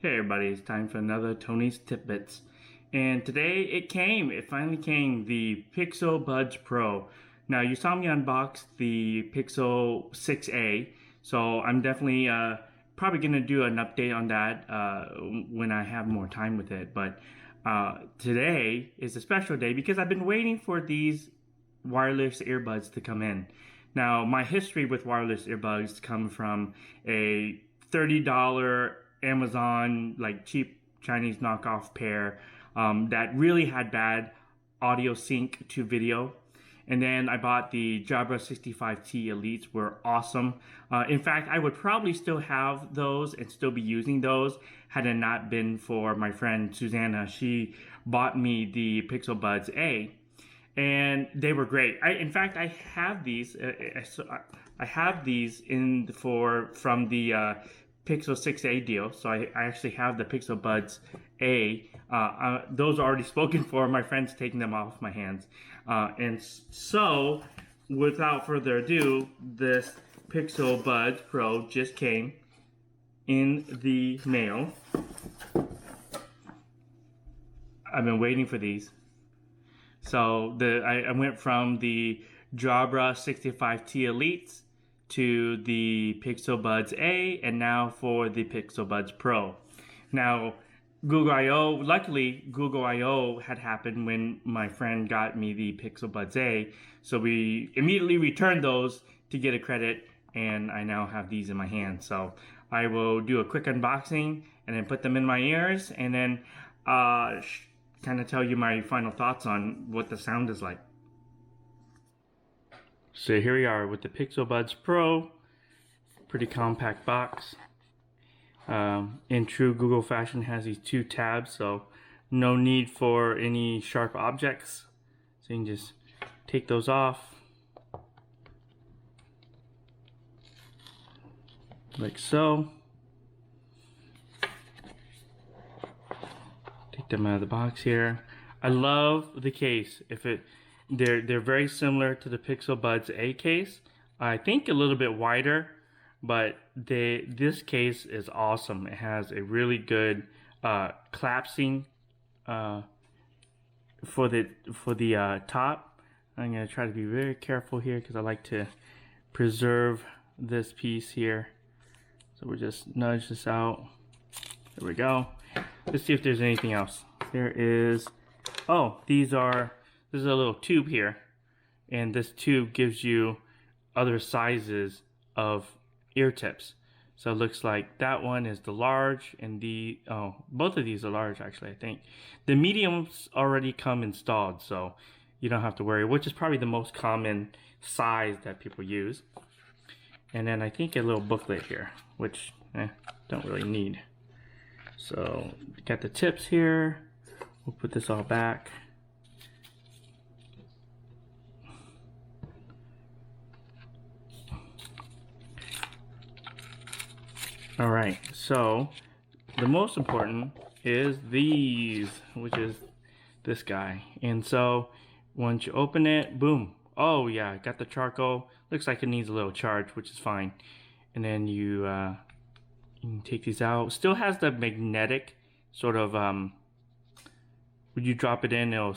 Hey everybody, it's time for another Tony's Tidbits. And today it finally came, the Pixel Buds Pro. Now you saw me unbox the Pixel 6a, so I'm definitely probably going to do an update on that when I have more time with it. But today is a special day because I've been waiting for these wireless earbuds to come in. Now my history with wireless earbuds come from a $30 Amazon, like cheap Chinese knockoff pair that really had bad audio sync to video. And then I bought the Jabra 65T Elites, were awesome. In fact, I would probably still have those and still be using those had it not been for my friend Susanna. She bought me the Pixel Buds A, and they were great. In fact, I have these. I have these from the Pixel 6a deal. So I actually have the Pixel Buds A. Those are already spoken for. My friend's taking them off my hands. And so, without further ado, this Pixel Buds Pro just came in the mail. I've been waiting for these. So I went from the Jabra 65T Elites to the Pixel Buds A, and now for the Pixel Buds Pro. Now, Google I/O, luckily Google I/O had happened when my friend got me the Pixel Buds A, so we immediately returned those to get a credit, and I now have these in my hand. So I will do a quick unboxing and then put them in my ears, and then kind of tell you my final thoughts on what the sound is like. So here we are with the Pixel Buds Pro. Pretty compact box. In true Google fashion, has these two tabs, so no need for any sharp objects. So you can just take those off like so. Take them out of the box here. I love the case. They're very similar to the Pixel Buds A case. I think a little bit wider, but this case is awesome. It has a really good collapsing for the top. I'm gonna try to be very careful here because I like to preserve this piece here. So we'll just nudge this out. There we go. Let's see if there's anything else. There is, oh, there's a little tube here, and this tube gives you other sizes of ear tips. So it looks like that one is the large, and both of these are large actually, I think. The mediums already come installed, so you don't have to worry, which is probably the most common size that people use. And then I think a little booklet here, which don't really need. So got the tips here. We'll put this all back. All right, so the most important is these, which is this guy. And so once you open it, boom. Oh yeah, got the charcoal. Looks like it needs a little charge, which is fine. And then you can take these out. Still has the magnetic sort of, when you drop it in, it'll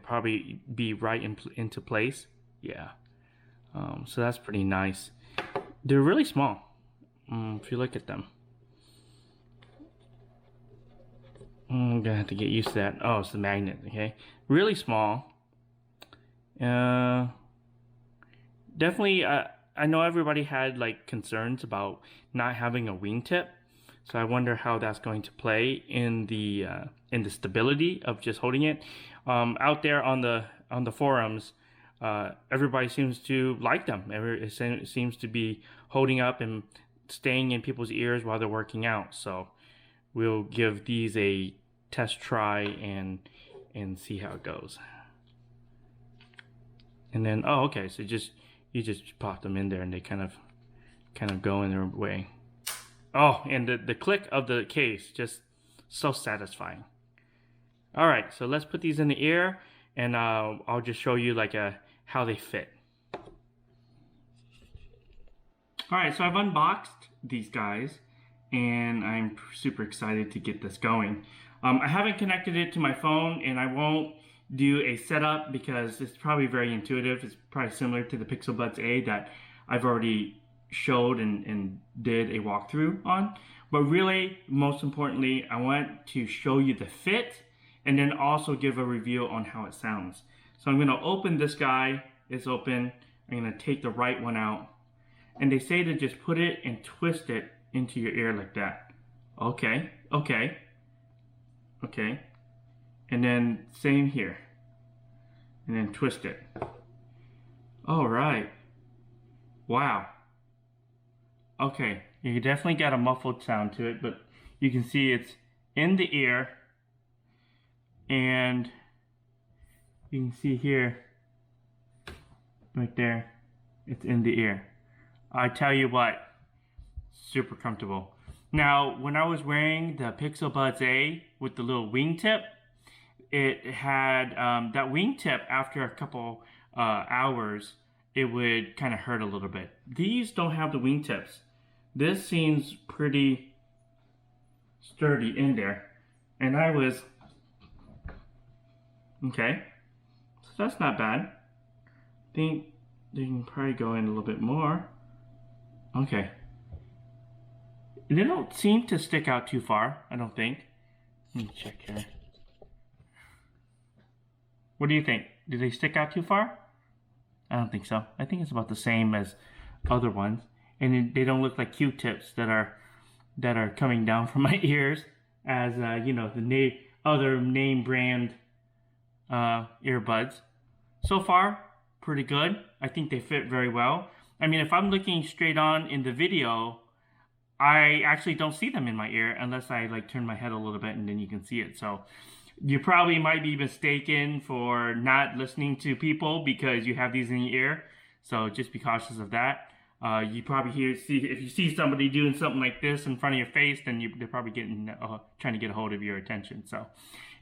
probably be right into place. Yeah. So that's pretty nice. They're really small. If you look at them. I'm gonna have to get used to that. Oh, it's the magnet, okay? Really small. Definitely, I know everybody had like concerns about not having a wingtip, so I wonder how that's going to play in the stability of just holding it. Out there on the forums, everybody seems to like them. It seems to be holding up and staying in people's ears while they're working out. So we'll give these a test try and see how it goes. And then, oh, okay, so you just pop them in there and they kind of go in their way. Oh, and the click of the case, just so satisfying. All right, so let's put these in the ear, and I'll just show you like how they fit. All right, so I've unboxed these guys, and I'm super excited to get this going. I haven't connected it to my phone, and I won't do a setup because it's probably very intuitive. It's probably similar to the Pixel Buds A that I've already showed and did a walkthrough on. But really, most importantly, I want to show you the fit and then also give a review on how it sounds. So I'm going to open this guy. It's open. I'm going to take the right one out. And they say to just put it and twist it into your ear like that. Okay, okay, okay. And then same here. And then twist it. All right. Wow. Okay, you definitely got a muffled sound to it, but you can see it's in the ear. And you can see here, right there, it's in the ear. I tell you what, super comfortable. Now, when I was wearing the Pixel Buds A with the little wingtip, it had that wingtip after a couple hours, it would kind of hurt a little bit. These don't have the wingtips. This seems pretty sturdy in there. And I was, okay, so that's not bad. I think they can probably go in a little bit more. Okay. They don't seem to stick out too far, I don't think. Let me check here. What do you think? Do they stick out too far? I don't think so. I think it's about the same as other ones. And they don't look like Q-tips that are coming down from my ears as, you know, the other name brand earbuds. So far, pretty good. I think they fit very well. I mean, if I'm looking straight on in the video, I actually don't see them in my ear unless I like turn my head a little bit and then you can see it. So you probably might be mistaken for not listening to people because you have these in your ear. So just be cautious of that. You probably if you see somebody doing something like this in front of your face, then they're probably trying to get a hold of your attention. So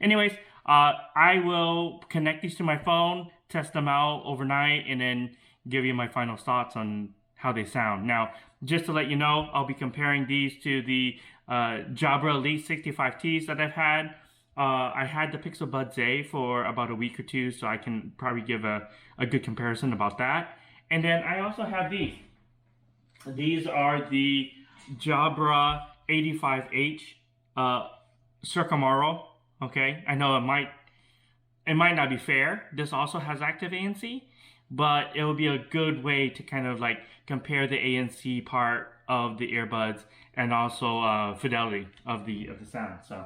anyways, I will connect these to my phone, test them out overnight, and then give you my final thoughts on how they sound. Now, just to let you know, I'll be comparing these to the Jabra Elite 65Ts that I've had. I had the Pixel Buds A for about a week or two, so I can probably give a good comparison about that. And then I also have these. These are the Jabra 85H Circumaural. Okay, I know it might not be fair. This also has active ANC, but it will be a good way to kind of like compare the ANC part of the earbuds and also fidelity of the sound. So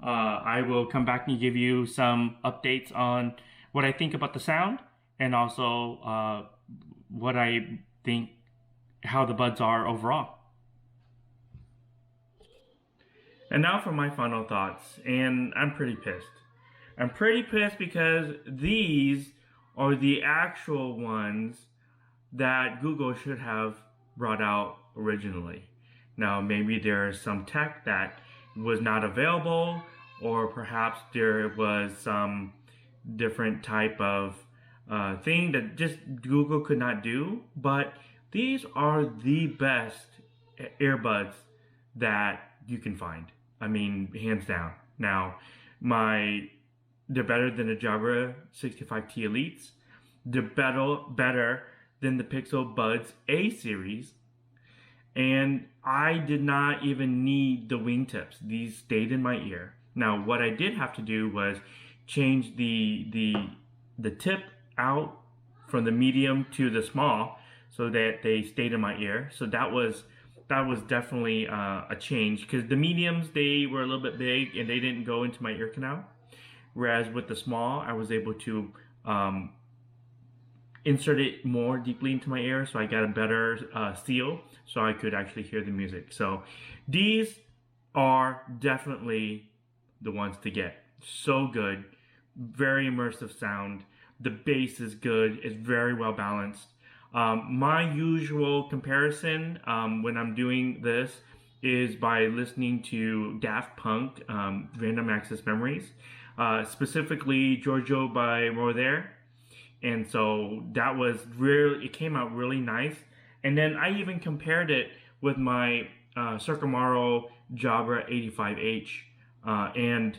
I will come back and give you some updates on what I think about the sound and also what I think how the buds are overall. And now for my final thoughts, and I'm pretty pissed. I'm pretty pissed because these are the actual ones that Google should have brought out originally. Now, maybe there's some tech that was not available, or perhaps there was some different type of thing that just Google could not do, but these are the best earbuds that you can find. I mean, hands down. Now, they're better than the Jabra 65T Elites. They're better than the Pixel Buds A series. And I did not even need the wingtips. These stayed in my ear. Now, what I did have to do was change the tip out from the medium to the small so that they stayed in my ear. So that was definitely a change, because the mediums, they were a little bit big and they didn't go into my ear canal. Whereas with the small, I was able to insert it more deeply into my ear, so I got a better seal, so I could actually hear the music. So these are definitely the ones to get. So good, very immersive sound. The bass is good, it's very well balanced. My usual comparison when I'm doing this is by listening to Daft Punk, Random Access Memories, specifically Giorgio by Moroder. And so it came out really nice. And then I even compared it with my Circumaro Jabra 85H. And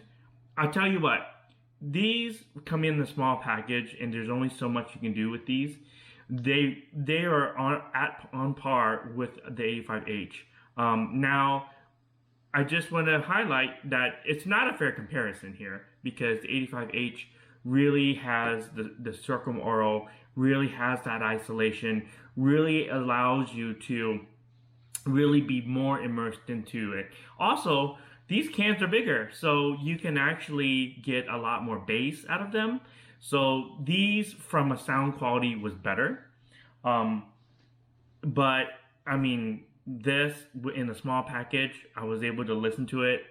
I'll tell you what, these come in the small package, and there's only so much you can do with these. They are on par with the 85H. Now, I just want to highlight that it's not a fair comparison here, because the 85H really has the circumaural, really has that isolation, really allows you to really be more immersed into it. Also, these cans are bigger, so you can actually get a lot more bass out of them. So these, from a sound quality, was better. But I mean, this in a small package, I was able to listen to it,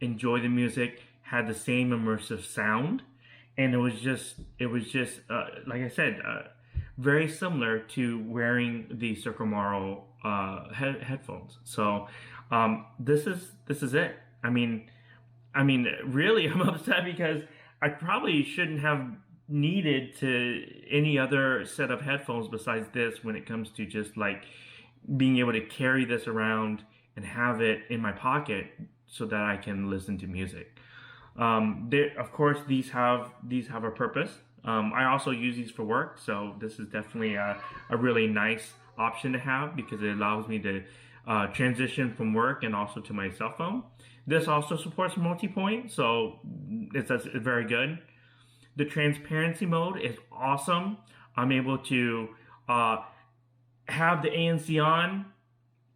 enjoy the music, had the same immersive sound, and it was just like I said, very similar to wearing the Circumaural headphones. So this is it. I mean, really, I'm upset because I probably shouldn't have needed to any other set of headphones besides this when it comes to just like being able to carry this around and have it in my pocket so that I can listen to music. Of course, these have a purpose. I also use these for work, so this is definitely a really nice option to have because it allows me to transition from work and also to my cell phone. This also supports multi-point, so it's very good. The transparency mode is awesome. I'm able to have the ANC on,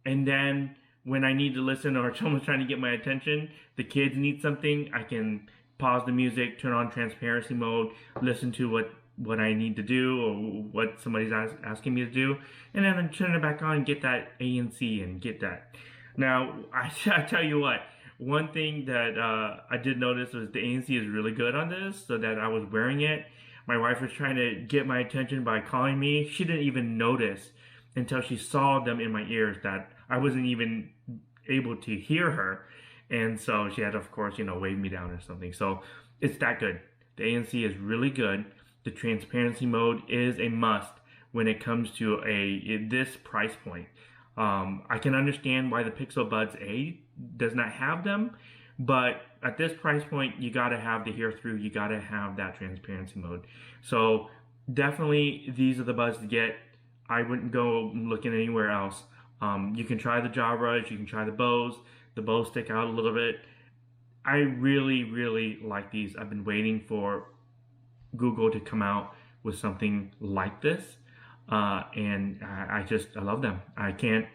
and then when I need to listen or someone's trying to get my attention, the kids need something, I can pause the music, turn on transparency mode, listen to what I need to do or what somebody's asking me to do, and then turn it back on and get that ANC and get that. Now, I tell you what, one thing that I did notice was the ANC is really good on this, so that I was wearing it. My wife was trying to get my attention by calling me. She didn't even notice until she saw them in my ears that I wasn't even able to hear her. And so she had to, of course, wave me down or something. So it's that good. The ANC is really good. The transparency mode is a must when it comes to this price point. I can understand why the Pixel Buds A does not have them, but at this price point, you gotta have the hear through, you gotta have that transparency mode. So definitely these are the buds to get. I wouldn't go looking anywhere else. You can try the Jabras, you can try the Bose. The Bose stick out a little bit. I really, really like these. I've been waiting for Google to come out with something like this. And I love them. I can't,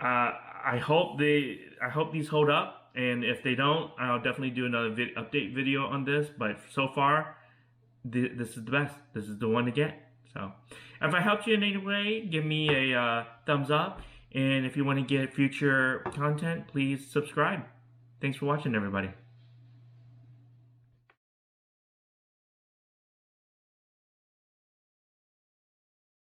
I hope these hold up. And if they don't, I'll definitely do another update video on this. But so far, this is the best. This is the one to get. So if I helped you in any way, give me a thumbs up. And if you want to get future content, please subscribe. Thanks for watching, everybody.